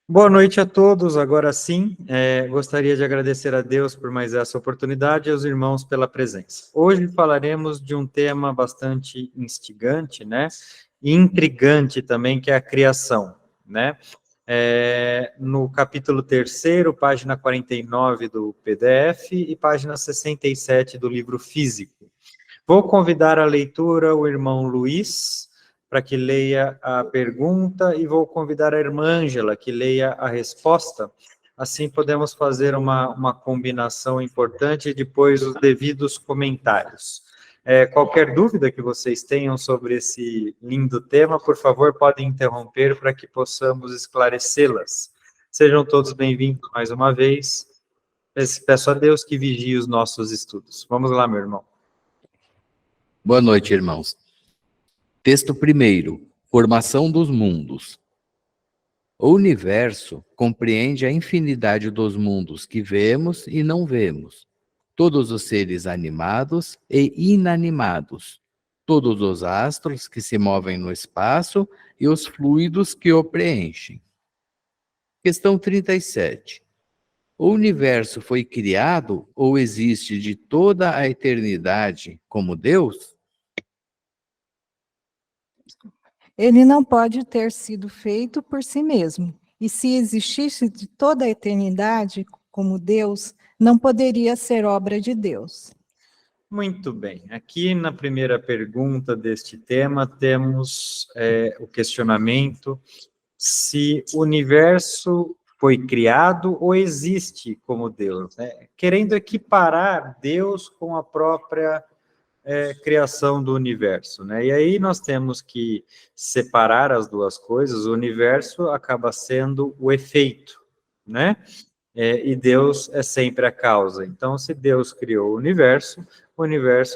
Boa noite a todos. Agora sim, gostaria de agradecer a Deus por mais essa oportunidade e aos irmãos pela presença. Hoje falaremos de um tema bastante instigante, né? E intrigante também, que é a criação, né? No capítulo 3º, página 49 do PDF e página 67 do livro físico. Vou convidar à leitura o irmão Luiz, para que leia a pergunta, e vou convidar a irmã Ângela, que leia a resposta. Assim podemos fazer uma combinação importante e depois os devidos comentários. Qualquer dúvida que vocês tenham sobre esse lindo tema, por favor, podem interromper para que possamos esclarecê-las. Sejam todos bem-vindos mais uma vez. Peço a Deus que vigie os nossos estudos. Vamos lá, meu irmão. Boa noite, irmãos. Texto primeiro, formação dos mundos. O universo compreende a infinidade dos mundos que vemos e não vemos, todos os seres animados e inanimados, todos os astros que se movem no espaço e os fluidos que o preenchem. Questão 37. O universo foi criado ou existe de toda a eternidade como Deus? Ele não pode ter sido feito por si mesmo. E se existisse de toda a eternidade como Deus, não poderia ser obra de Deus. Muito bem. Aqui na primeira pergunta deste tema, temos o questionamento se o universo foi criado ou existe como Deus, né? Querendo equiparar Deus com a própria criação do universo, né? E aí nós temos que separar as duas coisas. O universo acaba sendo o efeito, né? E Deus é sempre a causa. Então, se Deus criou o universo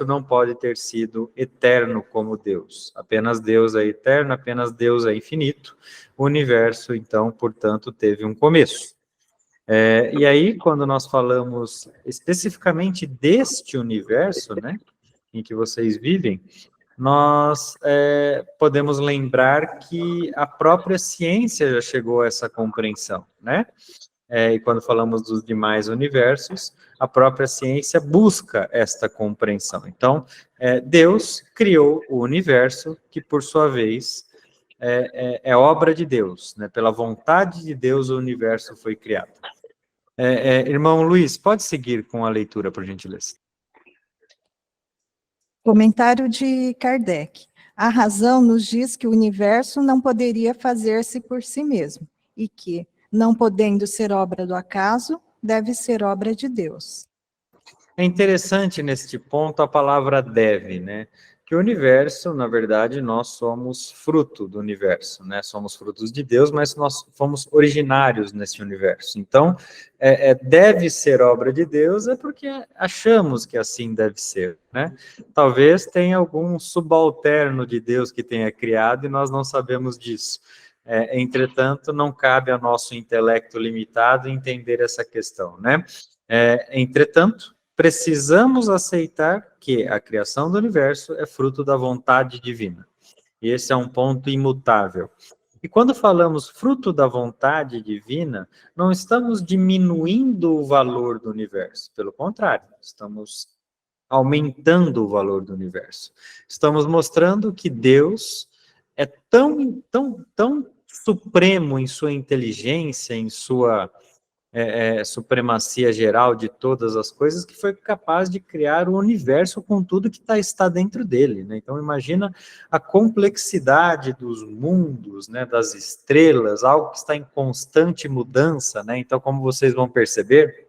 não pode ter sido eterno como Deus. Apenas Deus é eterno, apenas Deus é infinito. O universo, então, portanto, teve um começo. E aí, quando nós falamos especificamente deste universo, né, em que vocês vivem, nós podemos lembrar que a própria ciência já chegou a essa compreensão, né? E quando falamos dos demais universos, a própria ciência busca esta compreensão. Então, Deus criou o universo, que por sua vez é obra de Deus, né? Pela vontade de Deus o universo foi criado. Irmão Luiz, pode seguir com a leitura, por gentileza. Comentário de Kardec. A razão nos diz que o universo não poderia fazer-se por si mesmo, e que, não podendo ser obra do acaso, deve ser obra de Deus. É interessante neste ponto a palavra deve, né? Que o universo, na verdade, nós somos fruto do universo, né? Somos frutos de Deus, mas nós fomos originários nesse universo. Então, deve ser obra de Deus é porque achamos que assim deve ser, né? Talvez tenha algum subalterno de Deus que tenha criado e nós não sabemos disso. Entretanto, não cabe ao nosso intelecto limitado entender essa questão, né? Entretanto, precisamos aceitar que a criação do universo é fruto da vontade divina. E esse é um ponto imutável. E quando falamos fruto da vontade divina, não estamos diminuindo o valor do universo. Pelo contrário, estamos aumentando o valor do universo. Estamos mostrando que Deus é tão supremo em sua inteligência, em sua supremacia geral de todas as coisas, que foi capaz de criar o universo com tudo que está dentro dele, né? Então, imagina a complexidade dos mundos, né, das estrelas, algo que está em constante mudança, né? Então, como vocês vão perceber,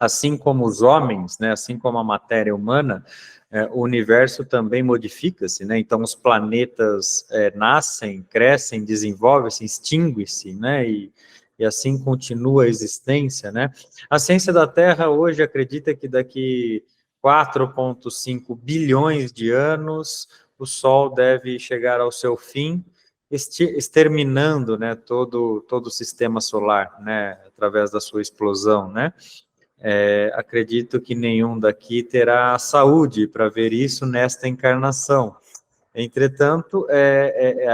assim como os homens, né, assim como a matéria humana, o universo também modifica-se, né? Então, os planetas nascem, crescem, desenvolvem-se, extinguem-se, né? E assim continua a existência, né? A ciência da Terra hoje acredita que daqui 4,5 bilhões de anos o Sol deve chegar ao seu fim, exterminando, né, todo o sistema solar, né, através da sua explosão, né? Acredito que nenhum daqui terá saúde para ver isso nesta encarnação. Entretanto,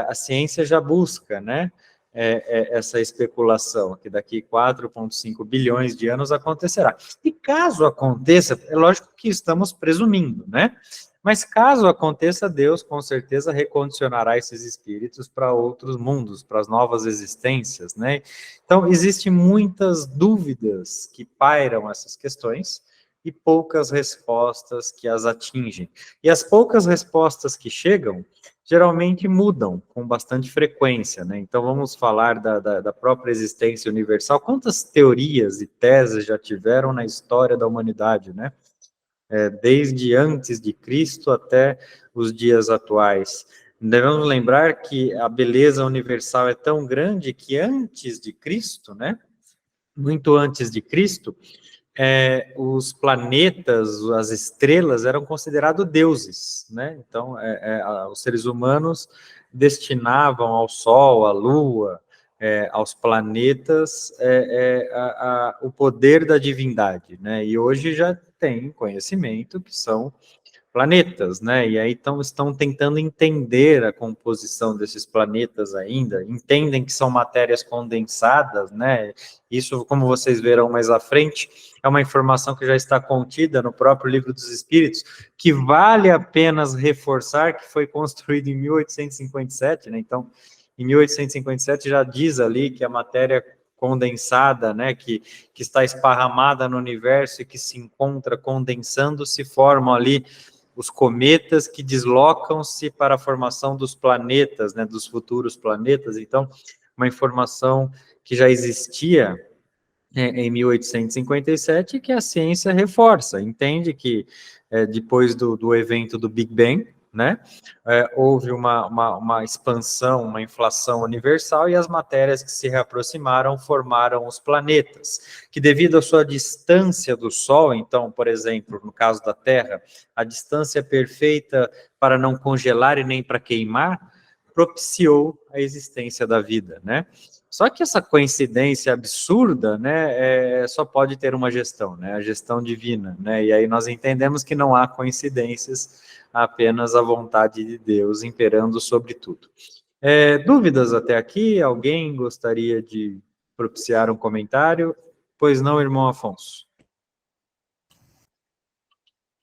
a ciência já busca, né, essa especulação, que daqui 4,5 bilhões de anos acontecerá. E caso aconteça, é lógico que estamos presumindo, né? Mas caso aconteça, Deus com certeza recondicionará esses espíritos para outros mundos, para as novas existências, né? Então, existem muitas dúvidas que pairam essas questões e poucas respostas que as atingem. E as poucas respostas que chegam, geralmente mudam com bastante frequência, né? Então, vamos falar da própria existência universal. Quantas teorias e teses já tiveram na história da humanidade, né? Desde antes de Cristo até os dias atuais. Devemos lembrar que a beleza universal é tão grande que antes de Cristo, né? Muito antes de Cristo, os planetas, as estrelas eram considerados deuses, né? Então, os seres humanos destinavam ao Sol, à Lua, aos planetas, o poder da divindade, né? E hoje já tem conhecimento que são planetas, né? E aí estão tentando entender a composição desses planetas ainda, entendem que são matérias condensadas, né? Isso, como vocês verão mais à frente, é uma informação que já está contida no próprio Livro dos Espíritos, que vale apenas reforçar que foi construído em 1857, né? Então, em 1857 já diz ali que a matéria condensada, né, que está esparramada no universo e que se encontra condensando, se formam ali os cometas que deslocam-se para a formação dos planetas, né, dos futuros planetas. Então, uma informação que já existia em 1857 e que a ciência reforça, entende que depois do evento do Big Bang, né, houve uma expansão, uma inflação universal e as matérias que se reaproximaram formaram os planetas, que devido à sua distância do Sol, então, por exemplo, no caso da Terra, a distância perfeita para não congelar e nem para queimar, propiciou a existência da vida, né? Só que essa coincidência absurda, né, só pode ter uma gestão, né, a gestão divina, né, e aí nós entendemos que não há coincidências, há apenas a vontade de Deus imperando sobre tudo. Dúvidas até aqui? Alguém gostaria de propiciar um comentário? Pois não, irmão Afonso.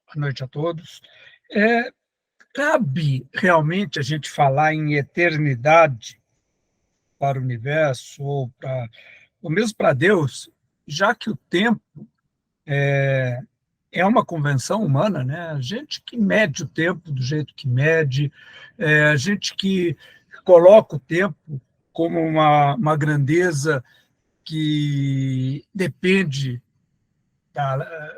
Boa noite a todos. Cabe realmente a gente falar em eternidade para o universo, ou mesmo para Deus, já que o tempo é uma convenção humana, né? A gente que mede o tempo do jeito que mede, a gente que coloca o tempo como uma grandeza que depende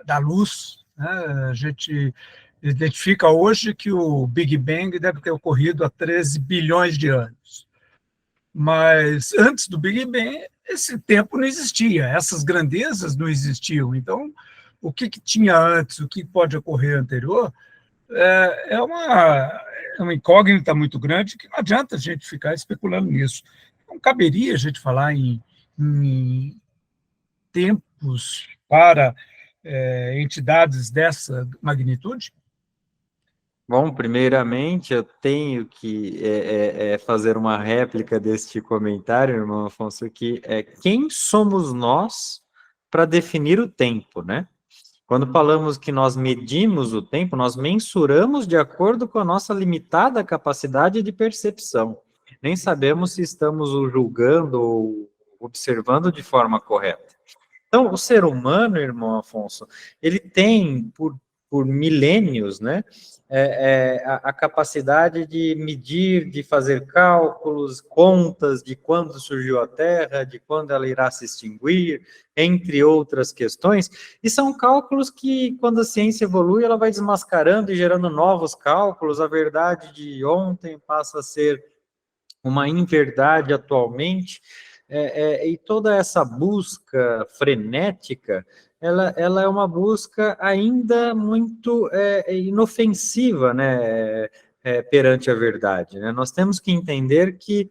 da luz, né? A gente identifica hoje que o Big Bang deve ter ocorrido há 13 bilhões de anos. Mas antes do Big Bang, esse tempo não existia, essas grandezas não existiam. Então, o que tinha antes, o que pode ocorrer anterior, é uma incógnita muito grande que não adianta a gente ficar especulando nisso. Não caberia a gente falar em tempos para entidades dessa magnitude? Bom, primeiramente, eu tenho que fazer uma réplica deste comentário, irmão Afonso, que quem somos nós para definir o tempo, né? Quando falamos que nós medimos o tempo, nós mensuramos de acordo com a nossa limitada capacidade de percepção. Nem sabemos se estamos o julgando ou observando de forma correta. Então, o ser humano, irmão Afonso, ele tem, por milênios, né, a capacidade de medir, de fazer cálculos, contas de quando surgiu a Terra, de quando ela irá se extinguir, entre outras questões, e são cálculos que, quando a ciência evolui, ela vai desmascarando e gerando novos cálculos, a verdade de ontem passa a ser uma inverdade atualmente, e toda essa busca frenética, ela é uma busca ainda muito inofensiva, né, perante a verdade, né? Nós temos que entender que,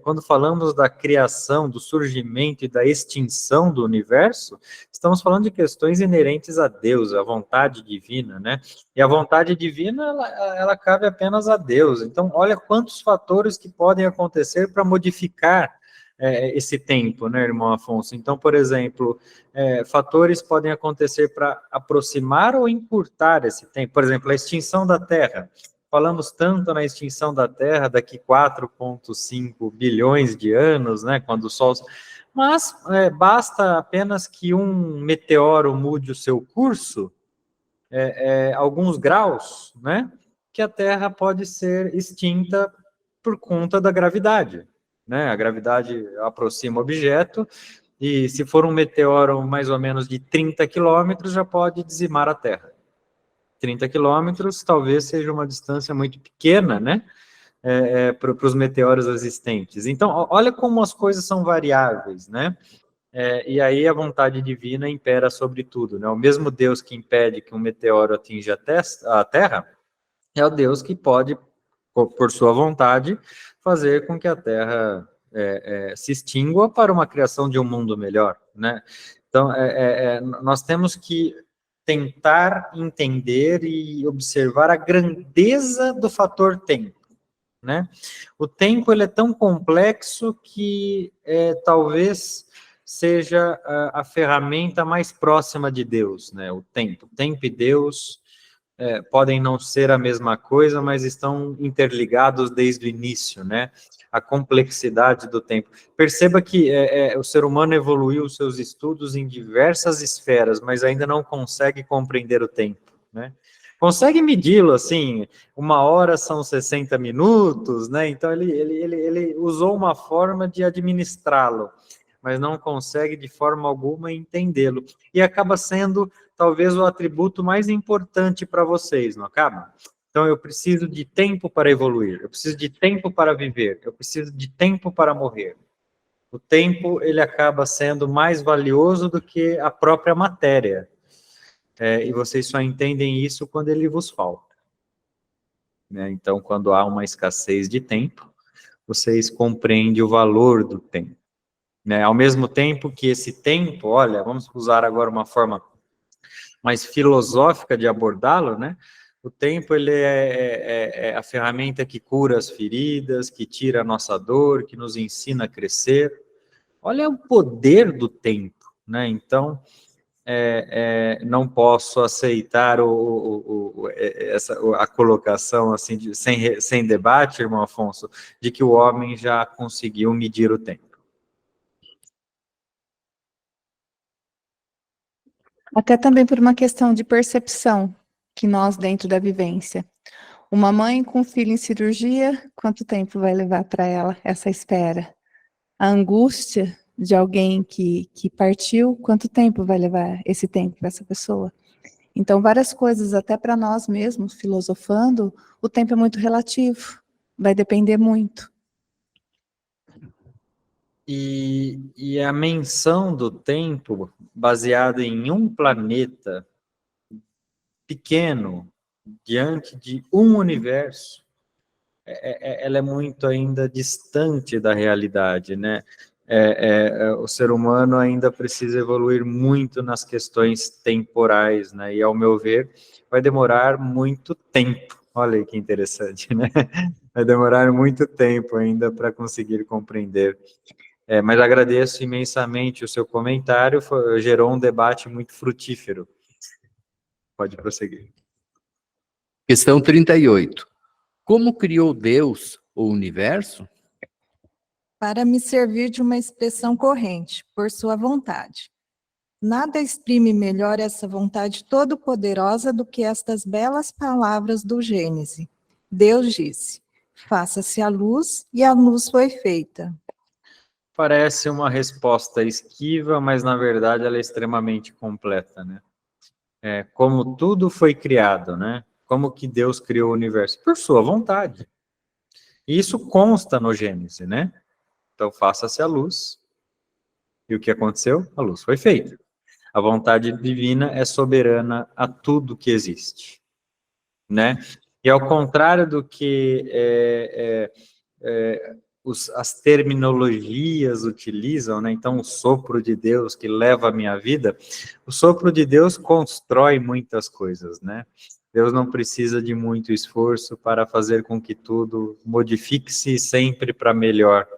quando falamos da criação, do surgimento e da extinção do universo, estamos falando de questões inerentes a Deus, à vontade divina, né? E a vontade divina, ela cabe apenas a Deus. Então, olha quantos fatores que podem acontecer para modificar esse tempo, né, irmão Afonso? Então, por exemplo, fatores podem acontecer para aproximar ou encurtar esse tempo. Por exemplo, a extinção da Terra. Falamos tanto na extinção da Terra daqui 4,5 bilhões de anos, né, quando o Sol... Mas basta apenas que um meteoro mude o seu curso, alguns graus, né, que a Terra pode ser extinta por conta da gravidade, né? A gravidade aproxima o objeto e se for um meteoro mais ou menos de 30 quilômetros, já pode dizimar a Terra. 30 quilômetros talvez seja uma distância muito pequena, né? Para os meteoros existentes. Então, olha como as coisas são variáveis, né? E aí a vontade divina impera sobre tudo, né? O mesmo Deus que impede que um meteoro atinja a Terra é o Deus que pode, por sua vontade, fazer com que a Terra se extingua para uma criação de um mundo melhor, né? Então, nós temos que tentar entender e observar a grandeza do fator tempo, né? O tempo ele é tão complexo que talvez seja a ferramenta mais próxima de Deus, né? O tempo e Deus podem não ser a mesma coisa, mas estão interligados desde o início, né? A complexidade do tempo. Perceba que o ser humano evoluiu seus estudos em diversas esferas, mas ainda não consegue compreender o tempo, né? Consegue medi-lo, assim, 1 hora são 60 minutos, né? Então, ele usou uma forma de administrá-lo, mas não consegue de forma alguma entendê-lo. E acaba sendo, talvez, o atributo mais importante para vocês, não acaba? Então, eu preciso de tempo para evoluir, eu preciso de tempo para viver, eu preciso de tempo para morrer. O tempo, ele acaba sendo mais valioso do que a própria matéria. E vocês só entendem isso quando ele vos falta, né? Então, quando há uma escassez de tempo, vocês compreendem o valor do tempo, né? Ao mesmo tempo que esse tempo, olha, vamos usar agora uma forma mais filosófica de abordá-lo, né? O tempo, ele é a ferramenta que cura as feridas, que tira a nossa dor, que nos ensina a crescer. Olha o poder do tempo, né? Então, não posso aceitar a colocação assim sem debate, irmão Afonso, de que o homem já conseguiu medir o tempo. Até também por uma questão de percepção que nós, dentro da vivência. Uma mãe com filho em cirurgia, quanto tempo vai levar para ela essa espera? A angústia de alguém que partiu, quanto tempo vai levar esse tempo para essa pessoa? Então, várias coisas, até para nós mesmos, filosofando, o tempo é muito relativo, vai depender muito. E a menção do tempo, baseada em um planeta pequeno, diante de um universo, ela é muito ainda distante da realidade, né? O ser humano ainda precisa evoluir muito nas questões temporais, né? E, ao meu ver, vai demorar muito tempo. Olha aí que interessante, né? Vai demorar muito tempo ainda para conseguir compreender. Mas agradeço imensamente o seu comentário, gerou um debate muito frutífero. Pode prosseguir. Questão 38. Como criou Deus o universo? Para me servir de uma expressão corrente, por sua vontade. Nada exprime melhor essa vontade todo-poderosa do que estas belas palavras do Gênesis. Deus disse: faça-se a luz, e a luz foi feita. Parece uma resposta esquiva, mas na verdade ela é extremamente completa, né? Como tudo foi criado, né? Como que Deus criou o universo? Por sua vontade. E isso consta no Gênesis, né? Então, faça-se a luz. E o que aconteceu? A luz foi feita. A vontade divina é soberana a tudo que existe, né? E ao contrário do que as terminologias utilizam, né? Então, o sopro de Deus que leva a minha vida, o sopro de Deus constrói muitas coisas, né? Deus não precisa de muito esforço para fazer com que tudo modifique-se sempre para melhor.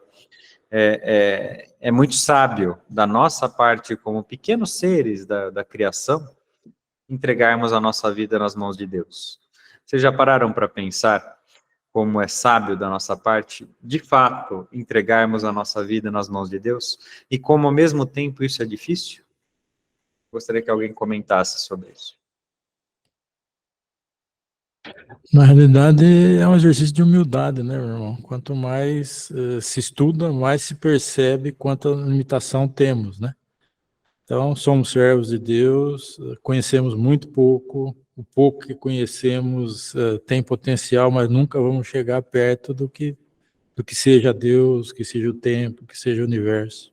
é muito sábio da nossa parte, como pequenos seres da criação, entregarmos a nossa vida nas mãos de Deus. Vocês já pararam para pensar como é sábio da nossa parte, de fato, entregarmos a nossa vida nas mãos de Deus? E como, ao mesmo tempo, isso é difícil? Gostaria que alguém comentasse sobre isso. Na realidade, é um exercício de humildade, né, meu irmão? Quanto mais se estuda, mais se percebe quanta limitação temos, né? Então, somos servos de Deus, conhecemos muito pouco, o pouco que conhecemos tem potencial, mas nunca vamos chegar perto do que seja Deus, que seja o tempo, que seja o universo.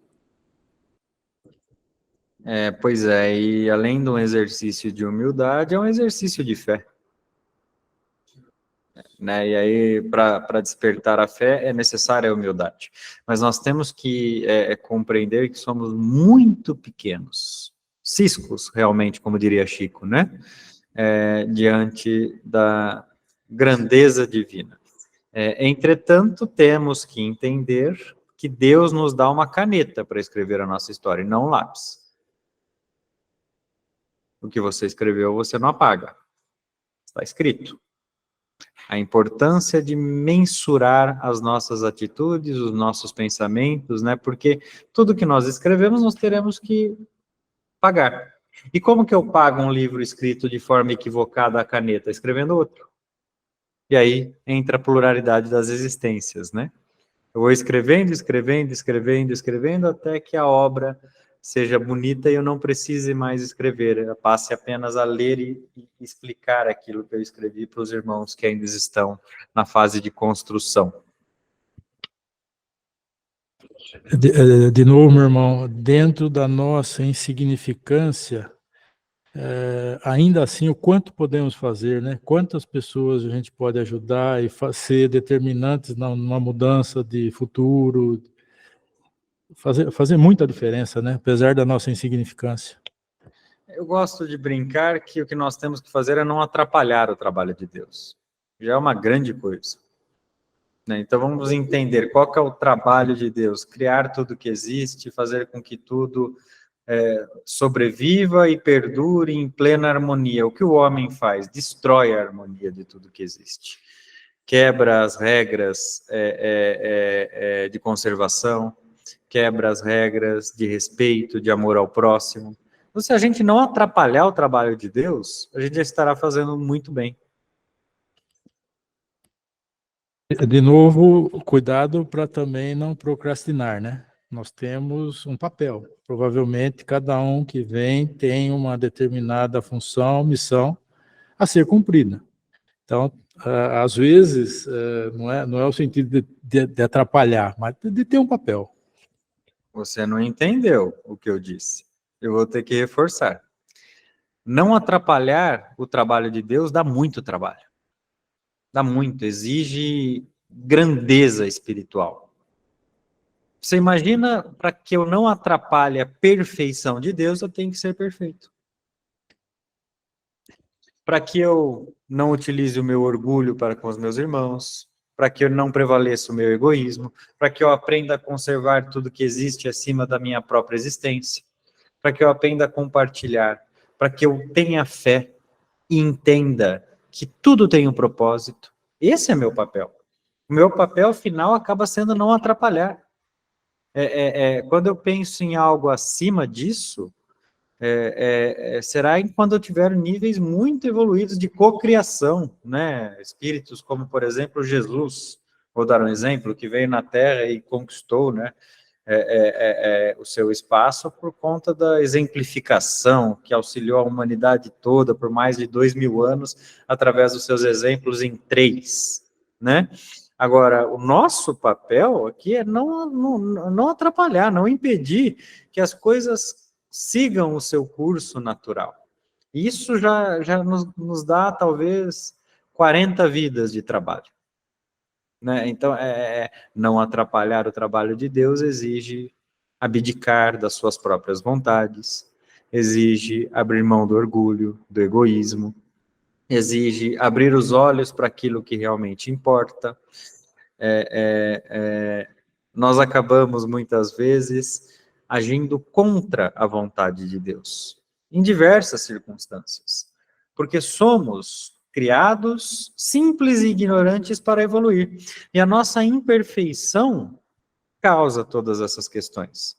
Pois é, e além de um exercício de humildade, é um exercício de fé. Né? E aí, para despertar a fé, é necessária a humildade. Mas nós temos que compreender que somos muito pequenos, ciscos, realmente, como diria Chico, né? Diante da grandeza divina. Entretanto, temos que entender que Deus nos dá uma caneta para escrever a nossa história, e não um lápis. O que você escreveu, você não apaga. Está escrito. A importância de mensurar as nossas atitudes, os nossos pensamentos, né? Porque tudo que nós escrevemos, nós teremos que pagar. E como que eu pago um livro escrito de forma equivocada à caneta? Escrevendo outro. E aí entra a pluralidade das existências, né? Eu vou escrevendo, escrevendo, escrevendo, escrevendo, até que a obra seja bonita e eu não precise mais escrever, eu passe apenas a ler e explicar aquilo que eu escrevi para os irmãos que ainda estão na fase de construção. De novo, meu irmão, dentro da nossa insignificância, ainda assim, o quanto podemos fazer, né? Quantas pessoas a gente pode ajudar e ser determinantes numa mudança de futuro, fazer muita diferença, né? Apesar da nossa insignificância. Eu gosto de brincar que o que nós temos que fazer é não atrapalhar o trabalho de Deus. Já é uma grande coisa. Né? Então vamos entender qual que é o trabalho de Deus, criar tudo que existe, fazer com que tudo sobreviva e perdure em plena harmonia. O que o homem faz? Destrói a harmonia de tudo que existe. Quebra as regras de conservação, quebra as regras de respeito, de amor ao próximo. Então, se a gente não atrapalhar o trabalho de Deus, a gente já estará fazendo muito bem. De novo, cuidado para também não procrastinar, né? Nós temos um papel. Provavelmente, cada um que vem tem uma determinada função, missão a ser cumprida. Então, às vezes, não é o sentido de atrapalhar, mas de ter um papel. Você não entendeu o que eu disse. Eu vou ter que reforçar. Não atrapalhar o trabalho de Deus dá muito trabalho. Dá muito, exige grandeza espiritual. Você imagina, para que eu não atrapalhe a perfeição de Deus, eu tenho que ser perfeito. Para que eu não utilize o meu orgulho para com os meus irmãos, para que eu não prevaleça o meu egoísmo, para que eu aprenda a conservar tudo que existe acima da minha própria existência, para que eu aprenda a compartilhar, para que eu tenha fé e entenda que tudo tem um propósito. Esse é meu papel. O meu papel final acaba sendo não atrapalhar. Quando eu penso em algo acima disso, será quando eu tiver níveis muito evoluídos de cocriação, né? Espíritos como, por exemplo, Jesus, vou dar um exemplo, que veio na Terra e conquistou, né? O seu espaço por conta da exemplificação, que auxiliou a humanidade toda por mais de 2000 anos, através dos seus exemplos em 3, né? Agora, o nosso papel aqui é não atrapalhar, não impedir que as coisas sigam o seu curso natural. Isso já nos dá, talvez, 40 vidas de trabalho. Né? Então, não atrapalhar o trabalho de Deus exige abdicar das suas próprias vontades, exige abrir mão do orgulho, do egoísmo, exige abrir os olhos para aquilo que realmente importa, nós acabamos muitas vezes agindo contra a vontade de Deus, em diversas circunstâncias, porque somos criados simples e ignorantes para evoluir, e a nossa imperfeição causa todas essas questões.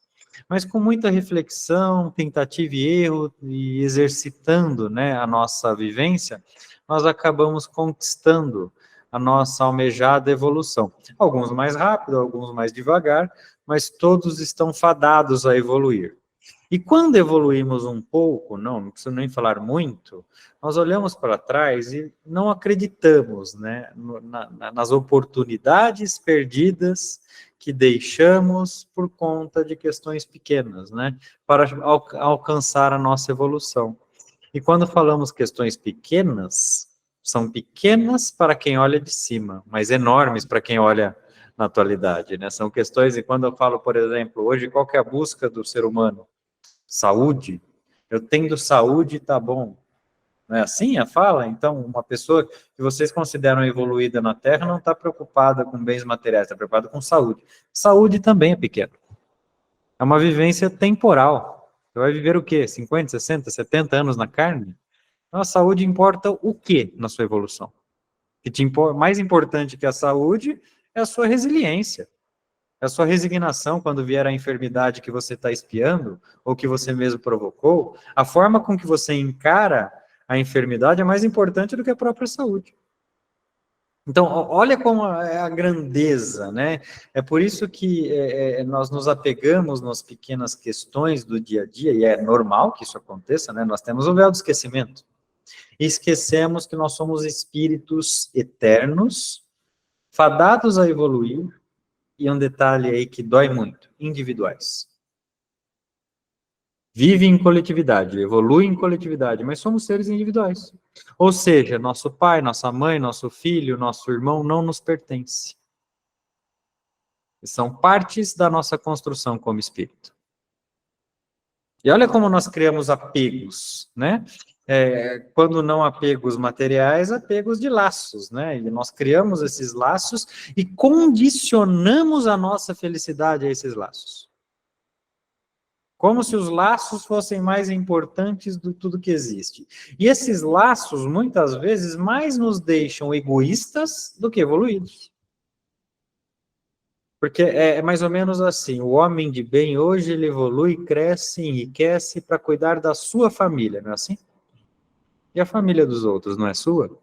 Mas com muita reflexão, tentativa e erro, e exercitando, né, a nossa vivência, nós acabamos conquistando a nossa almejada evolução. Alguns mais rápido, alguns mais devagar, mas todos estão fadados a evoluir. E quando evoluímos um pouco, não preciso nem falar muito, nós olhamos para trás e não acreditamos, né, nas oportunidades perdidas que deixamos por conta de questões pequenas, né, para alcançar a nossa evolução. E quando falamos questões pequenas, são pequenas para quem olha de cima, mas enormes para quem olha na atualidade, né? São questões, e quando eu falo, por exemplo, hoje, qual que é a busca do ser humano? Saúde. Eu tendo saúde, tá bom. Não é assim a fala? Então, uma pessoa que vocês consideram evoluída na Terra não está preocupada com bens materiais, está preocupada com saúde. Saúde também é pequena. É uma vivência temporal. Você vai viver o quê? 50, 60, 70 anos na carne? Então, a saúde importa o quê na sua evolução? Mais importante que a saúde é a sua resiliência. É a sua resignação quando vier a enfermidade que você está espiando, ou que você mesmo provocou. A forma com que você encara a enfermidade é mais importante do que a própria saúde. Então, olha como é a grandeza, né? É por isso que nós nos apegamos nas pequenas questões do dia a dia, e é normal que isso aconteça, né? Nós temos o véu do esquecimento. E esquecemos que nós somos espíritos eternos, fadados a evoluir, e um detalhe aí que dói muito, individuais. Vive em coletividade, evolui em coletividade, mas somos seres individuais. Ou seja, nosso pai, nossa mãe, nosso filho, nosso irmão não nos pertence. São partes da nossa construção como espírito. E olha como nós criamos apegos, né? Quando não apegos materiais, apegos de laços, né? E nós criamos esses laços e condicionamos a nossa felicidade a esses laços. Como se os laços fossem mais importantes do tudo que existe. E esses laços, muitas vezes, mais nos deixam egoístas do que evoluídos. Porque é mais ou menos assim, o homem de bem hoje, ele evolui, cresce, enriquece para cuidar da sua família, não é assim? E a família dos outros não é sua?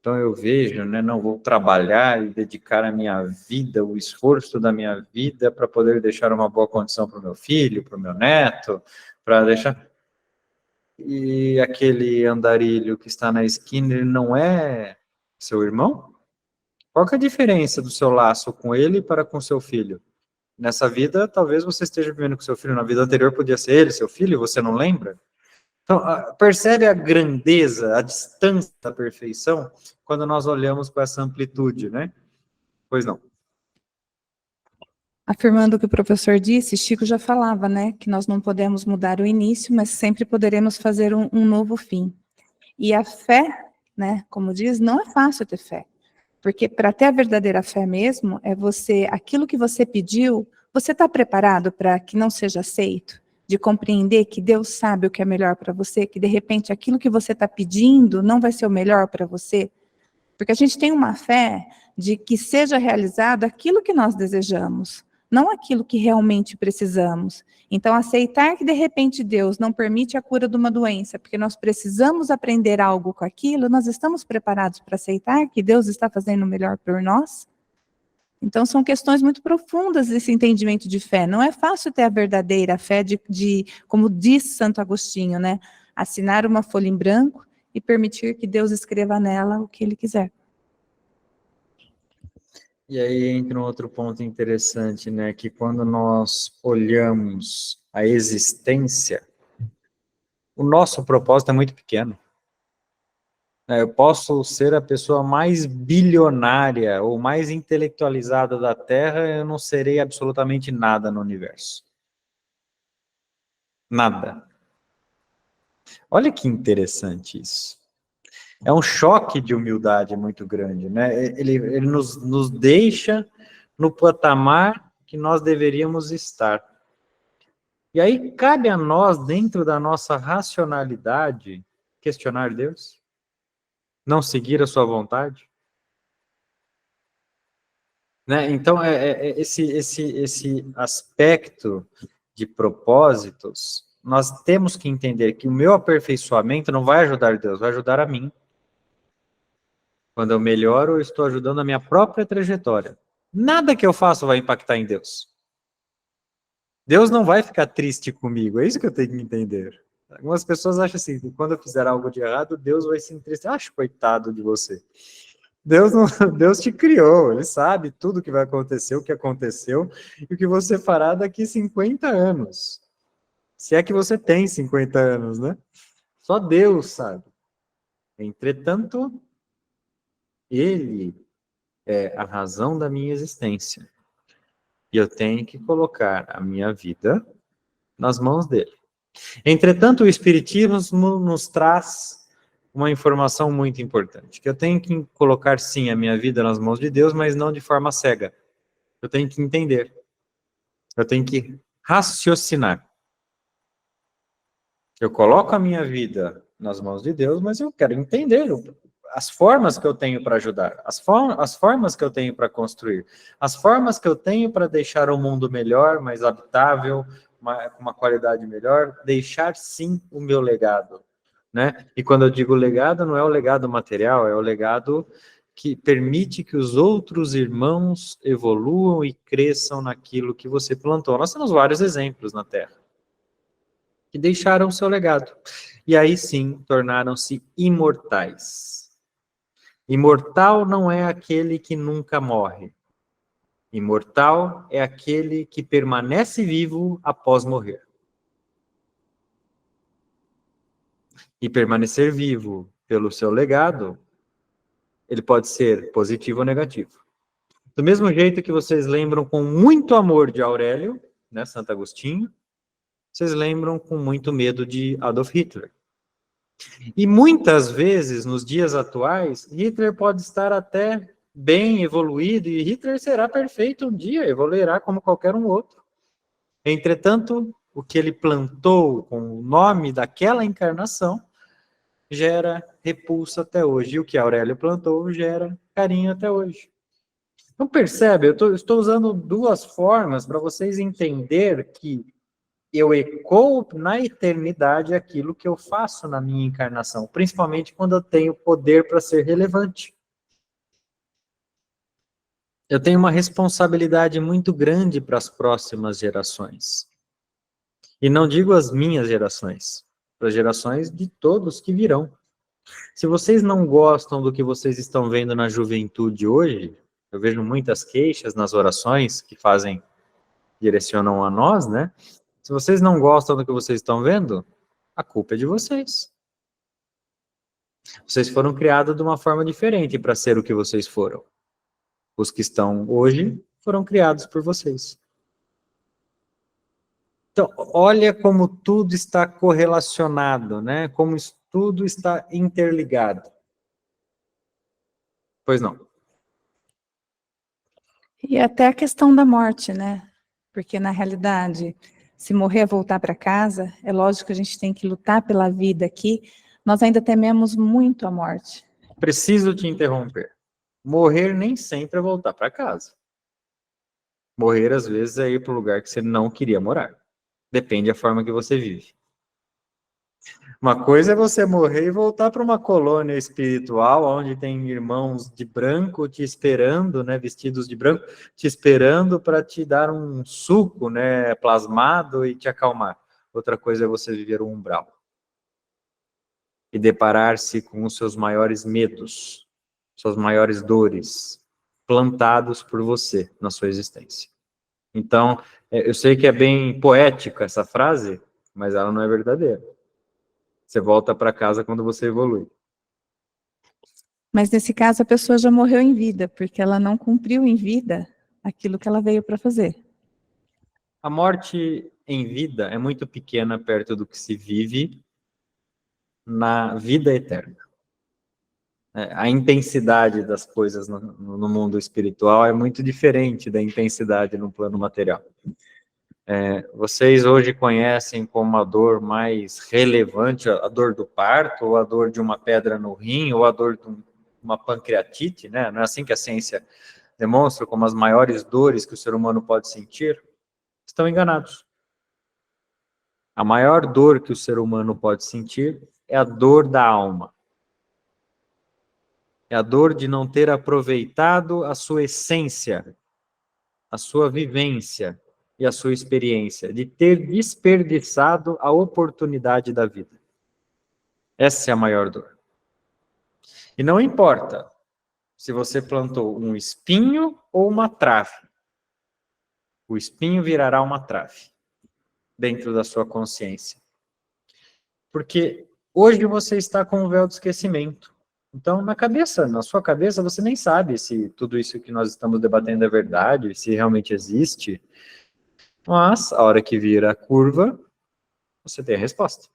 Então eu vejo, né, não vou trabalhar e dedicar a minha vida, o esforço da minha vida para poder deixar uma boa condição para o meu filho, para o meu neto, para deixar... E aquele andarilho que está na esquina, ele não é seu irmão? Qual que é a diferença do seu laço com ele para com seu filho? Nessa vida, talvez você esteja vivendo com seu filho, na vida anterior podia ser ele, seu filho, e você não lembra? Então, percebe a grandeza, a distância da perfeição, quando nós olhamos com essa amplitude, né? Pois não. Afirmando o que o professor disse, Chico já falava, né, que nós não podemos mudar o início, mas sempre poderemos fazer um novo fim. E a fé, né, como diz, não é fácil ter fé. Porque para ter a verdadeira fé mesmo, é você, aquilo que você pediu, você está preparado para que não seja aceito? De compreender que Deus sabe o que é melhor para você, que de repente aquilo que você está pedindo não vai ser o melhor para você? Porque a gente tem uma fé de que seja realizado aquilo que nós desejamos, não aquilo que realmente precisamos. Então, aceitar que de repente Deus não permite a cura de uma doença, porque nós precisamos aprender algo com aquilo, nós estamos preparados para aceitar que Deus está fazendo o melhor por nós? Então, são questões muito profundas desse entendimento de fé. Não é fácil ter a verdadeira fé como diz Santo Agostinho, né? Assinar uma folha em branco e permitir que Deus escreva nela o que Ele quiser. E aí entra um outro ponto interessante, né? Que quando nós olhamos a existência, o nosso propósito é muito pequeno. Eu posso ser a pessoa mais bilionária ou mais intelectualizada da Terra, eu não serei absolutamente nada no universo. Nada. Olha que interessante isso. É um choque de humildade muito grande, né? Ele nos deixa no patamar que nós deveríamos estar. E aí cabe a nós, dentro da nossa racionalidade, questionar Deus? Não seguir a sua vontade? Né? Então, esse aspecto de propósitos, nós temos que entender que o meu aperfeiçoamento não vai ajudar Deus, vai ajudar a mim. Quando eu melhoro, eu estou ajudando a minha própria trajetória. Nada que eu faço vai impactar em Deus. Deus não vai ficar triste comigo, é isso que eu tenho que entender. Algumas pessoas acham assim, que quando eu fizer algo de errado, Deus vai se entristecer. Acho, coitado de você. Deus, não, Deus te criou, Ele sabe tudo o que vai acontecer, o que aconteceu, e o que você fará daqui 50 anos. Se é que você tem 50 anos, né? Só Deus sabe. Entretanto, Ele é a razão da minha existência. E eu tenho que colocar a minha vida nas mãos dele. Entretanto, o Espiritismo nos traz uma informação muito importante, que eu tenho que colocar, sim, a minha vida nas mãos de Deus, mas não de forma cega. Eu tenho que entender. Eu tenho que raciocinar. Eu coloco a minha vida nas mãos de Deus, mas eu quero entender as formas que eu tenho para ajudar, as formas que eu tenho para construir, as formas que eu tenho para deixar o mundo melhor, mais habitável, com uma qualidade melhor, deixar sim o meu legado, né? E quando eu digo legado, não é o legado material, é o legado que permite que os outros irmãos evoluam e cresçam naquilo que você plantou. Nós temos vários exemplos na Terra que deixaram seu legado. E aí sim, tornaram-se imortais. Imortal não é aquele que nunca morre. Imortal é aquele que permanece vivo após morrer. E permanecer vivo pelo seu legado, ele pode ser positivo ou negativo. Do mesmo jeito que vocês lembram com muito amor de Aurélio, né, Santo Agostinho, vocês lembram com muito medo de Adolf Hitler. E muitas vezes, nos dias atuais, Hitler pode estar até bem evoluído e Hitler será perfeito um dia, evoluirá como qualquer um outro. Entretanto, o que ele plantou com o nome daquela encarnação gera repulsa até hoje. E o que Aurélio plantou gera carinho até hoje. Então percebe, eu estou usando duas formas para vocês entenderem que eu ecoo na eternidade aquilo que eu faço na minha encarnação, principalmente quando eu tenho poder para ser relevante. Eu tenho uma responsabilidade muito grande para as próximas gerações. E não digo as minhas gerações, para as gerações de todos que virão. Se vocês não gostam do que vocês estão vendo na juventude hoje, eu vejo muitas queixas nas orações que direcionam a nós, né? Se vocês não gostam do que vocês estão vendo, a culpa é de vocês. Vocês foram criados de uma forma diferente para ser o que vocês foram. Os que estão hoje foram criados por vocês. Então, olha como tudo está correlacionado, né? Como tudo está interligado. Pois não. E até a questão da morte, né? Porque, na realidade, se morrer é voltar para casa, é lógico que a gente tem que lutar pela vida aqui, nós ainda tememos muito a morte. Preciso te interromper. Morrer nem sempre é voltar para casa. Morrer, às vezes, é ir para o lugar que você não queria morar. Depende da forma que você vive. Uma coisa é você morrer e voltar para uma colônia espiritual, onde tem irmãos de branco te esperando, né, vestidos de branco, te esperando para te dar um suco, né, plasmado e te acalmar. Outra coisa é você viver o umbral e deparar-se com os seus maiores medos, suas maiores dores, plantados por você na sua existência. Então, eu sei que é bem poética essa frase, mas ela não é verdadeira. Você volta para casa quando você evolui. Mas, nesse caso, a pessoa já morreu em vida, porque ela não cumpriu em vida aquilo que ela veio para fazer. A morte em vida é muito pequena perto do que se vive na vida eterna. A intensidade das coisas no mundo espiritual é muito diferente da intensidade no plano material. Vocês hoje conhecem como a dor mais relevante a dor do parto, ou a dor de uma pedra no rim, ou a dor de uma pancreatite, né? Não é assim que a ciência demonstra como as maiores dores que o ser humano pode sentir? Estão enganados. A maior dor que o ser humano pode sentir é a dor da alma. É a dor de não ter aproveitado a sua essência, a sua vivência e a sua experiência, de ter desperdiçado a oportunidade da vida. Essa é a maior dor. E não importa se você plantou um espinho ou uma trave. O espinho virará uma trave dentro da sua consciência. Porque hoje você está com o véu do esquecimento. Então, na sua cabeça, você nem sabe se tudo isso que nós estamos debatendo é verdade, se realmente existe. Mas, a hora que vira a curva, você tem a resposta.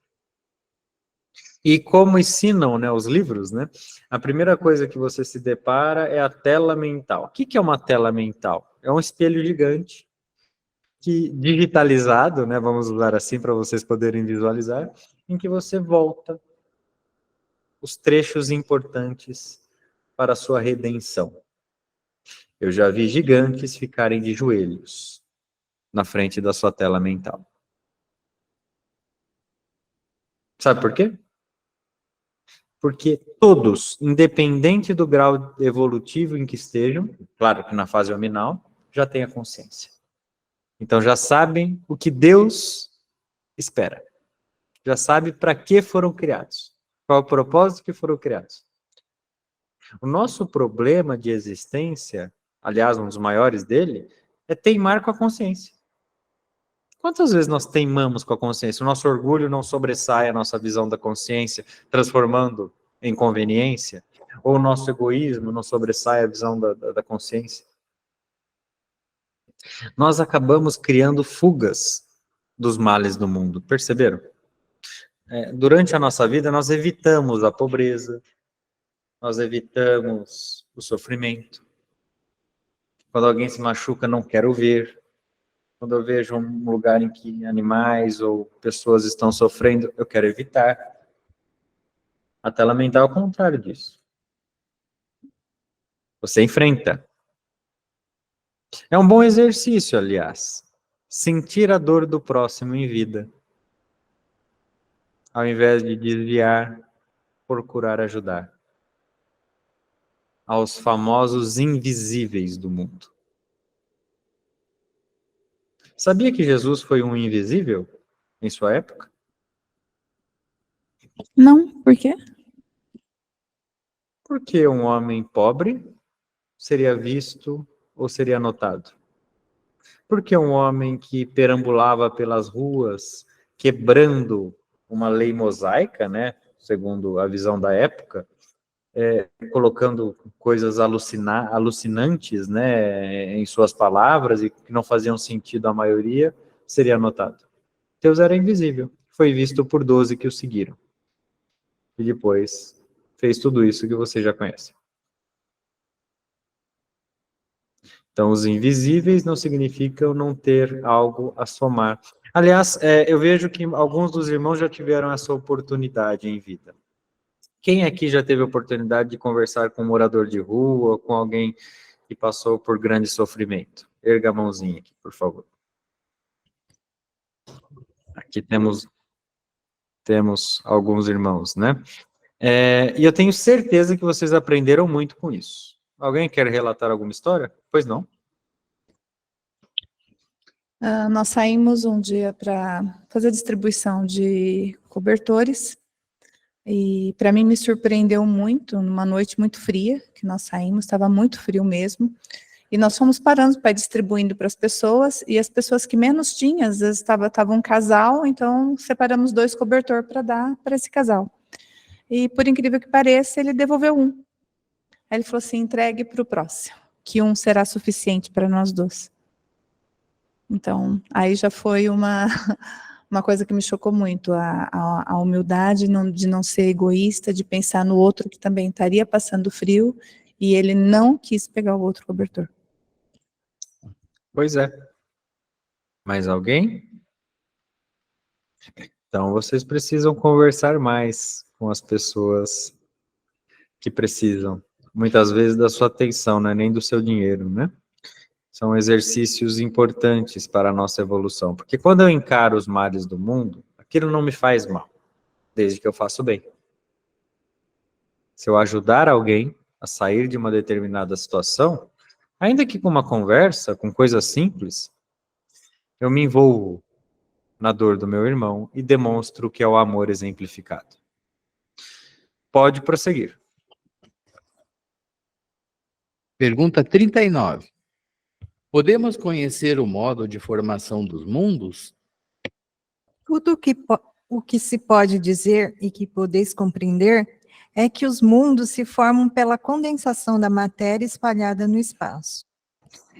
E como ensinam, né, os livros, né, a primeira coisa que você se depara é a tela mental. O que é uma tela mental? É um espelho gigante, digitalizado, né, vamos usar assim para vocês poderem visualizar, em que você volta os trechos importantes para a sua redenção. Eu já vi gigantes ficarem de joelhos na frente da sua tela mental. Sabe por quê? Porque todos, independente do grau evolutivo em que estejam, claro que na fase hominal, já têm a consciência. Então já sabem o que Deus espera. Já sabe para que foram criados. Qual o propósito que foram criados. O nosso problema de existência, aliás, um dos maiores dele, é teimar com a consciência. Quantas vezes nós teimamos com a consciência? O nosso orgulho não sobressai a nossa visão da consciência, transformando em conveniência? Ou o nosso egoísmo não sobressai a visão da consciência? Nós acabamos criando fugas dos males do mundo, perceberam? Durante a nossa vida, nós evitamos a pobreza, nós evitamos o sofrimento. Quando alguém se machuca, não quero ver. Quando eu vejo um lugar em que animais ou pessoas estão sofrendo, eu quero evitar. A tela mental é o contrário disso. Você enfrenta. É um bom exercício, aliás. Sentir a dor do próximo em vida. Ao invés de desviar, procurar ajudar. Aos famosos invisíveis do mundo. Sabia que Jesus foi um invisível em sua época? Não, por quê? Porque um homem pobre seria visto ou seria notado? Porque um homem que perambulava pelas ruas, quebrando uma lei mosaica, né, segundo a visão da época, colocando coisas alucinantes, né, em suas palavras e que não faziam sentido à maioria, seria notado. Deus era invisível, foi visto por 12 que o seguiram. E depois fez tudo isso que você já conhece. Então, os invisíveis não significam não ter algo a somar. Aliás, eu vejo que alguns dos irmãos já tiveram essa oportunidade em vida. Quem aqui já teve a oportunidade de conversar com um morador de rua, com alguém que passou por grande sofrimento? Erga a mãozinha aqui, por favor. Aqui temos alguns irmãos, né? E eu tenho certeza que vocês aprenderam muito com isso. Alguém quer relatar alguma história? Pois não. Nós saímos um dia para fazer distribuição de cobertores e para mim me surpreendeu muito, numa noite muito fria que nós saímos, estava muito frio mesmo, e nós fomos parando para ir distribuindo para as pessoas, e as pessoas que menos tinham, às vezes estava um casal, então separamos 2 cobertores para dar para esse casal. E por incrível que pareça, ele devolveu um. Aí ele falou assim, entregue para o próximo, que um será suficiente para nós 2. Então, aí já foi uma uma coisa que me chocou muito, a humildade de não ser egoísta, de pensar no outro que também estaria passando frio, e ele não quis pegar o outro cobertor. Pois é. Mais alguém? Então, vocês precisam conversar mais com as pessoas que precisam, muitas vezes, da sua atenção, não é nem do seu dinheiro, né? São exercícios importantes para a nossa evolução, porque quando eu encaro os males do mundo, aquilo não me faz mal, desde que eu faço bem. Se eu ajudar alguém a sair de uma determinada situação, ainda que com uma conversa, com coisas simples, eu me envolvo na dor do meu irmão e demonstro o que é o amor exemplificado. Pode prosseguir. Pergunta 39. Podemos conhecer o modo de formação dos mundos? Tudo o que se pode dizer e que podeis compreender é que os mundos se formam pela condensação da matéria espalhada no espaço.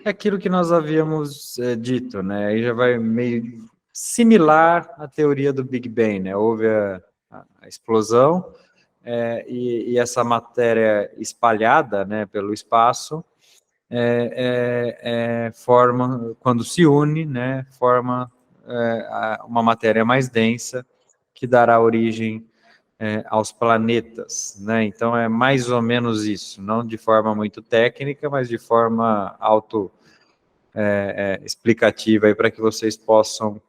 É aquilo que nós havíamos dito, né? Aí já vai meio similar à teoria do Big Bang, né? Houve a explosão e essa matéria espalhada, né, pelo espaço forma, quando se une, né, forma uma matéria mais densa que dará origem aos planetas, né? Então é mais ou menos isso, não de forma muito técnica, mas de forma explicativa aí para que vocês possam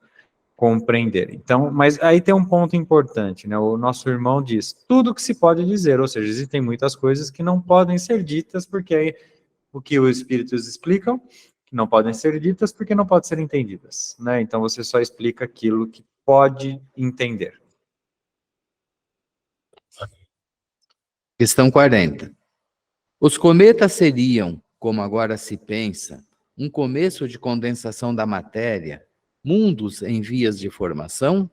compreender. Então, mas aí tem um ponto importante, né? O nosso irmão diz tudo que se pode dizer, ou seja, existem muitas coisas que não podem ser ditas porque aí o que os espíritos explicam que não podem ser ditas porque não podem ser entendidas, né? Então você só explica aquilo que pode entender. Questão 40. Os cometas seriam, como agora se pensa, um começo de condensação da matéria, mundos em vias de formação?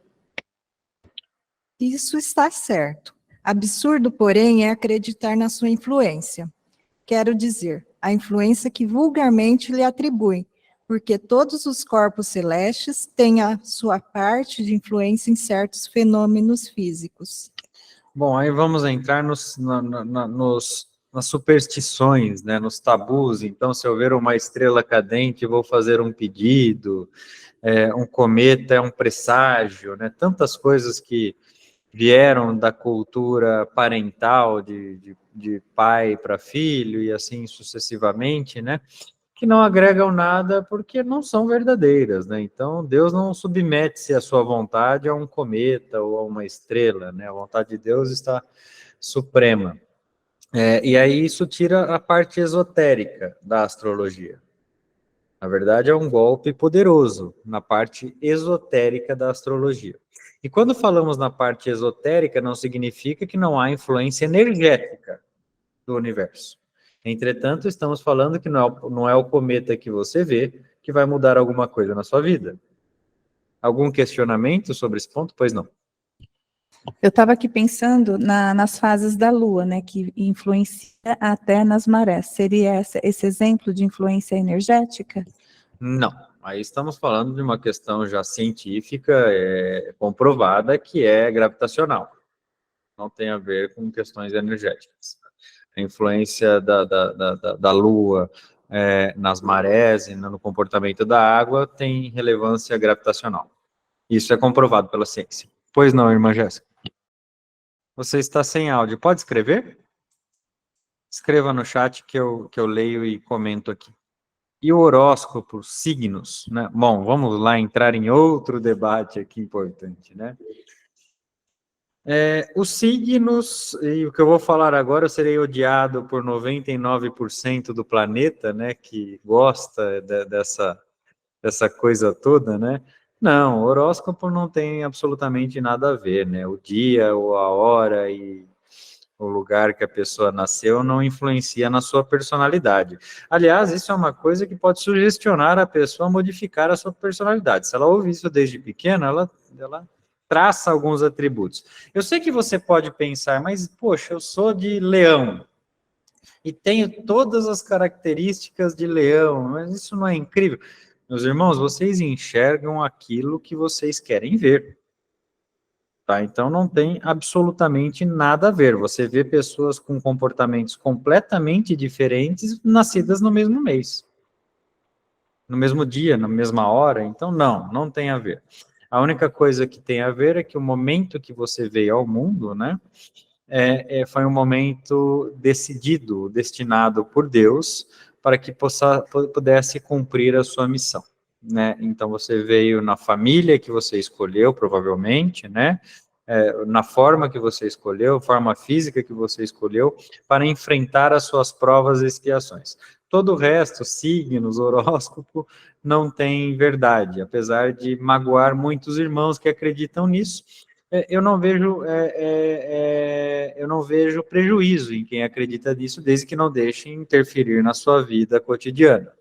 Isso está certo. Absurdo, porém, é acreditar na sua influência. Quero dizer, a influência que vulgarmente lhe atribui, porque todos os corpos celestes têm a sua parte de influência em certos fenômenos físicos. Bom, aí vamos entrar nas superstições, né, nos tabus. Então, se eu ver uma estrela cadente, vou fazer um pedido, um cometa é um presságio, né, tantas coisas que vieram da cultura parental, de pai para filho e assim sucessivamente, né, que não agregam nada porque não são verdadeiras, né? Então, Deus não submete-se à sua vontade a um cometa ou a uma estrela, né? A vontade de Deus está suprema. E aí isso tira a parte esotérica da astrologia. Na verdade, é um golpe poderoso na parte esotérica da astrologia. E quando falamos na parte esotérica, não significa que não há influência energética do universo. Entretanto, estamos falando que não é o cometa que você vê que vai mudar alguma coisa na sua vida. Algum questionamento sobre esse ponto? Pois não. Eu estava aqui pensando nas fases da Lua, né, que influencia até nas marés. Seria esse exemplo de influência energética? Não. Aí estamos falando de uma questão já científica, comprovada, que é gravitacional. Não tem a ver com questões energéticas. A influência da Lua nas marés e no comportamento da água tem relevância gravitacional. Isso é comprovado pela ciência. Pois não, irmã Jéssica? Você está sem áudio. Pode escrever? Escreva no chat que eu leio e comento aqui. E o horóscopo, signos, né? Bom, vamos lá entrar em outro debate aqui importante, né? Os signos, e o que eu vou falar agora, eu serei odiado por 99% do planeta, né, que gosta dessa coisa toda, né? Não, o horóscopo não tem absolutamente nada a ver, né? O dia, ou a hora e o lugar que a pessoa nasceu não influencia na sua personalidade. Aliás, isso é uma coisa que pode sugestionar a pessoa a modificar a sua personalidade. Se ela ouve isso desde pequena, ela traça alguns atributos. Eu sei que você pode pensar, mas, poxa, eu sou de leão e tenho todas as características de leão, mas isso não é incrível? Meus irmãos, vocês enxergam aquilo que vocês querem ver. Tá? Então não tem absolutamente nada a ver. Você vê pessoas com comportamentos completamente diferentes nascidas no mesmo mês, no mesmo dia, na mesma hora. Então não tem a ver. A única coisa que tem a ver é que o momento que você veio ao mundo, né, foi um momento decidido, destinado por Deus para que pudesse cumprir a sua missão, né? Então você veio na família que você escolheu, provavelmente, né? Na forma que você escolheu, forma física que você escolheu, para enfrentar as suas provas e expiações. Todo o resto, signos, horóscopo, não tem verdade, apesar de magoar muitos irmãos que acreditam nisso. Eu não vejo prejuízo em quem acredita nisso, desde que não deixe interferir na sua vida cotidiana.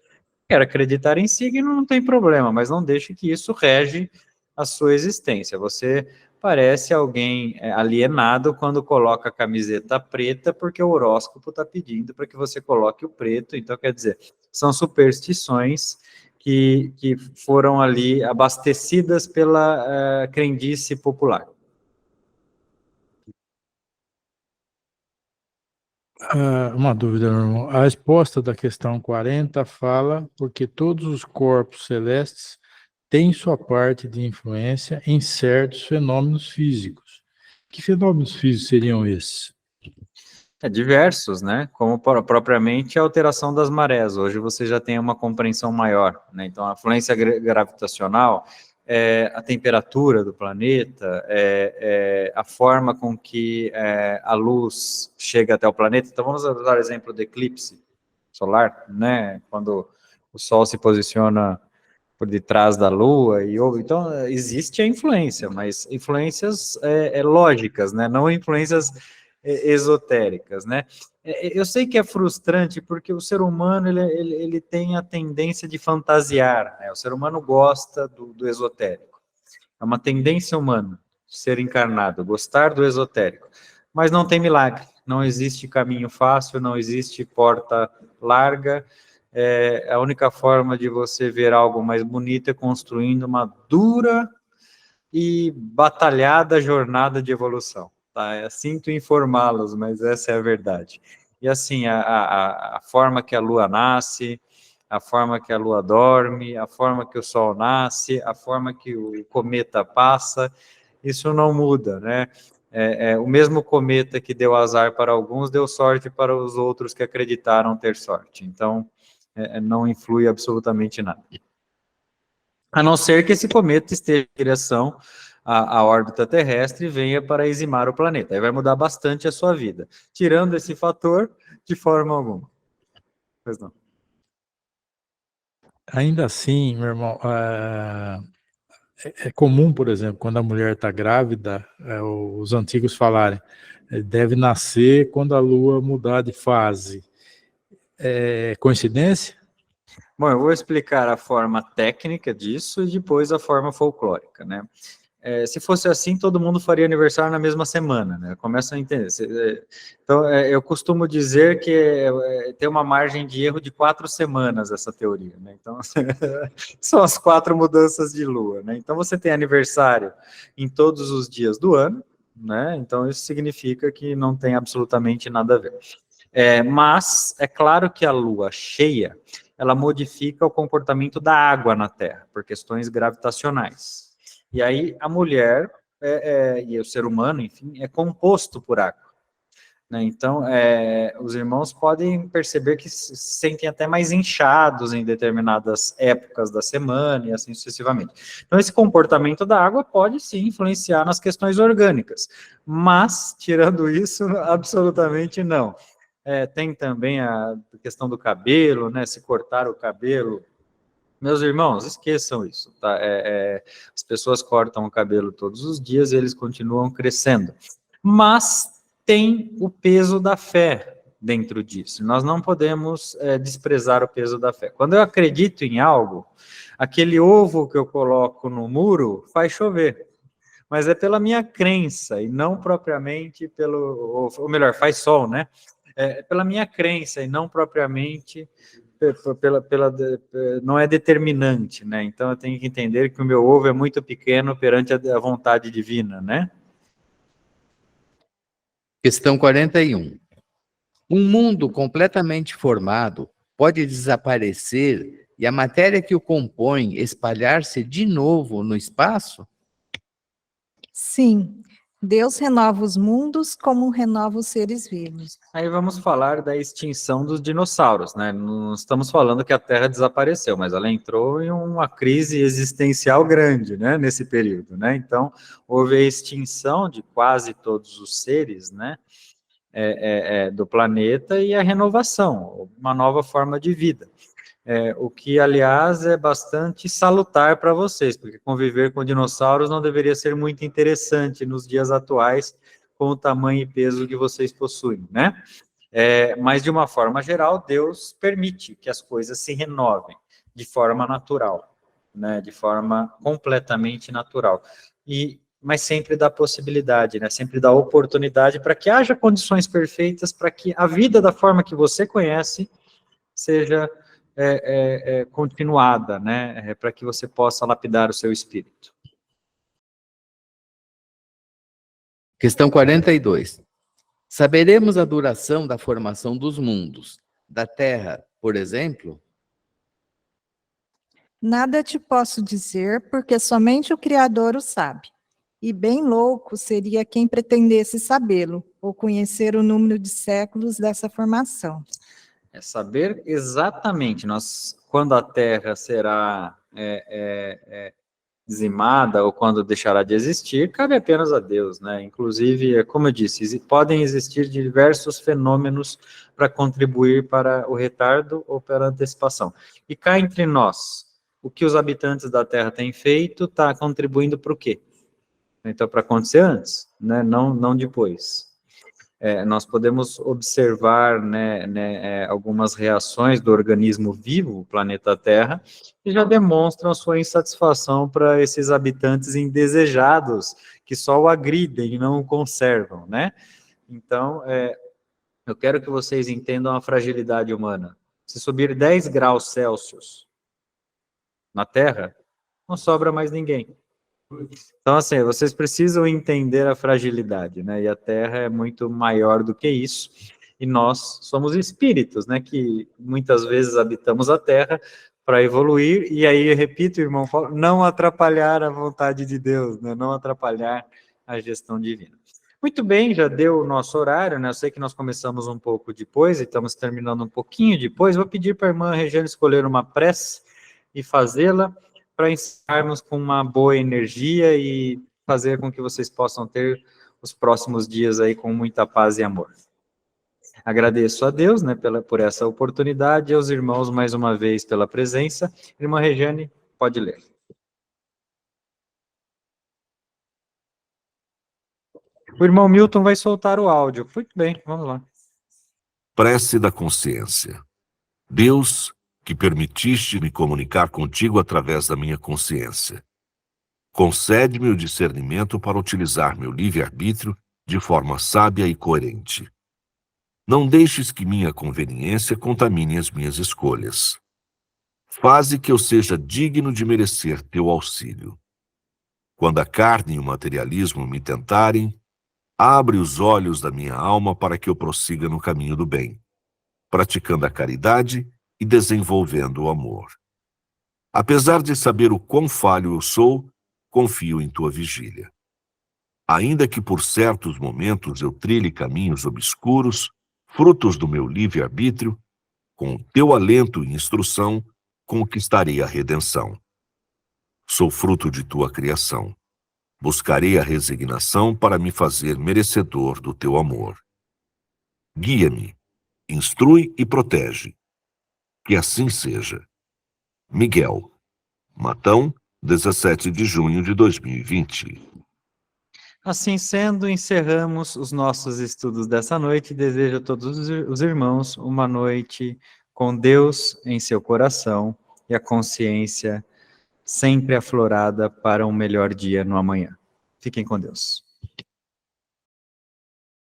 Quer acreditar em signo, não tem problema, mas não deixe que isso rege a sua existência. Você parece alguém alienado quando coloca a camiseta preta, porque o horóscopo está pedindo para que você coloque o preto. Então, quer dizer, são superstições que foram ali abastecidas pela crendice popular. Uma dúvida, meu irmão. A resposta da questão 40 fala porque todos os corpos celestes têm sua parte de influência em certos fenômenos físicos. Que fenômenos físicos seriam esses? Diversos, né? Como propriamente a alteração das marés. Hoje você já tem uma compreensão maior, né? Então, a influência gravitacional, a temperatura do planeta, a forma com que a luz chega até o planeta. Então, vamos usar o exemplo do eclipse solar, né? Quando o Sol se posiciona por detrás da Lua, então existe a influência, mas influências lógicas, né? Não influências esotéricas, né? Eu sei que é frustrante porque o ser humano ele tem a tendência de fantasiar, né? O ser humano gosta do esotérico. É uma tendência humana ser encarnado, gostar do esotérico. Mas não tem milagre, não existe caminho fácil, não existe porta larga. A única forma de você ver algo mais bonito é construindo uma dura e batalhada jornada de evolução. Tá? Sinto informá-los, mas essa é a verdade. E assim, a forma que a lua nasce, a forma que a lua dorme, a forma que o sol nasce, a forma que o cometa passa, isso não muda, né? O mesmo cometa que deu azar para alguns, deu sorte para os outros que acreditaram ter sorte. Então, não influi absolutamente nada. A não ser que esse cometa esteja em direção à órbita terrestre e venha para eximar o planeta. Aí vai mudar bastante a sua vida. Tirando esse fator, de forma alguma. Pois não. Ainda assim, meu irmão, é comum, por exemplo, quando a mulher está grávida, os antigos falarem, deve nascer quando a lua mudar de fase. É coincidência? Bom, eu vou explicar a forma técnica disso e depois a forma folclórica, né? Se fosse assim, todo mundo faria aniversário na mesma semana, né? Começa a entender. Então, eu costumo dizer que tem uma margem de erro de 4 semanas essa teoria, né? Então, são as 4 mudanças de lua, né? Então, você tem aniversário em todos os dias do ano, né? Então, isso significa que não tem absolutamente nada a ver. Mas é claro que a lua cheia, ela modifica o comportamento da água na Terra, por questões gravitacionais. E aí a mulher e o ser humano, enfim, é composto por água. Né? Então, os irmãos podem perceber que se sentem até mais inchados em determinadas épocas da semana e assim sucessivamente. Então, esse comportamento da água pode sim influenciar nas questões orgânicas, mas, tirando isso, absolutamente não. Tem também a questão do cabelo, né? Se cortar o cabelo. Meus irmãos, esqueçam isso, tá? As pessoas cortam o cabelo todos os dias e eles continuam crescendo. Mas tem o peso da fé dentro disso. Nós não podemos desprezar o peso da fé. Quando eu acredito em algo, aquele ovo que eu coloco no muro faz chover. Mas é pela minha crença e não propriamente pelo... Ou melhor, faz sol, né? Pela minha crença e não propriamente não é determinante, né? Então eu tenho que entender que o meu ovo é muito pequeno perante a vontade divina, né? Questão 41. Um mundo completamente formado pode desaparecer e a matéria que o compõe espalhar-se de novo no espaço? Sim, Deus renova os mundos como renova os seres vivos. Aí vamos falar da extinção dos dinossauros, né? Não estamos falando que a Terra desapareceu, mas ela entrou em uma crise existencial grande, né? Nesse período, né? Então, houve a extinção de quase todos os seres, né? Do planeta e a renovação, uma nova forma de vida. O que, aliás, é bastante salutar para vocês, porque conviver com dinossauros não deveria ser muito interessante nos dias atuais, com o tamanho e peso que vocês possuem, né? Mas, de uma forma geral, Deus permite que as coisas se renovem de forma natural, né? De forma completamente natural. Mas sempre dá possibilidade, né? Sempre dá oportunidade para que haja condições perfeitas para que a vida da forma que você conhece seja continuada, né? Para que você possa lapidar o seu espírito. Questão 42. Saberemos a duração da formação dos mundos, da Terra, por exemplo? Nada te posso dizer, porque somente o Criador o sabe. E bem louco seria quem pretendesse sabê-lo, ou conhecer o número de séculos dessa formação. É saber exatamente, quando a Terra será dizimada ou quando deixará de existir, cabe apenas a Deus, né? Inclusive, como eu disse, podem existir diversos fenômenos para contribuir para o retardo ou para a antecipação. E cá entre nós, o que os habitantes da Terra têm feito está contribuindo para o quê? Então, para acontecer antes, né? Não depois. Nós podemos observar, né, algumas reações do organismo vivo, o planeta Terra, que já demonstram a sua insatisfação para esses habitantes indesejados, que só o agridem e não o conservam, né? Então, eu quero que vocês entendam a fragilidade humana. Se subir 10 graus Celsius na Terra, não sobra mais ninguém. Então, assim, vocês precisam entender a fragilidade, né? E a Terra é muito maior do que isso. E nós somos espíritos, né? Que muitas vezes habitamos a Terra para evoluir. E aí, eu repito, irmão, não atrapalhar a vontade de Deus, né? Não atrapalhar a gestão divina. Muito bem, já deu o nosso horário, né? Eu sei que nós começamos um pouco depois e estamos terminando um pouquinho depois. Vou pedir para a irmã Regiane escolher uma prece e fazê-la, para encerrarmos com uma boa energia e fazer com que vocês possam ter os próximos dias aí com muita paz e amor. Agradeço a Deus, né, por essa oportunidade, e aos irmãos mais uma vez pela presença. Irmã Regiane, pode ler. O irmão Milton vai soltar o áudio. Muito bem, vamos lá. Prece da consciência. Deus, que permitiste me comunicar contigo através da minha consciência, concede-me o discernimento para utilizar meu livre-arbítrio de forma sábia e coerente. Não deixes que minha conveniência contamine as minhas escolhas. Faze que eu seja digno de merecer teu auxílio. Quando a carne e o materialismo me tentarem, abre os olhos da minha alma para que eu prossiga no caminho do bem, praticando a caridade e desenvolvendo o amor. Apesar de saber o quão falho eu sou, confio em tua vigília. Ainda que por certos momentos eu trilhe caminhos obscuros, frutos do meu livre-arbítrio, com o teu alento e instrução, conquistarei a redenção. Sou fruto de tua criação. Buscarei a resignação para me fazer merecedor do teu amor. Guia-me, instrui e protege. Que assim seja. Miguel. Matão, 17 de junho de 2020. Assim sendo, encerramos os nossos estudos dessa noite. Desejo a todos os irmãos uma noite com Deus em seu coração e a consciência sempre aflorada para um melhor dia no amanhã. Fiquem com Deus.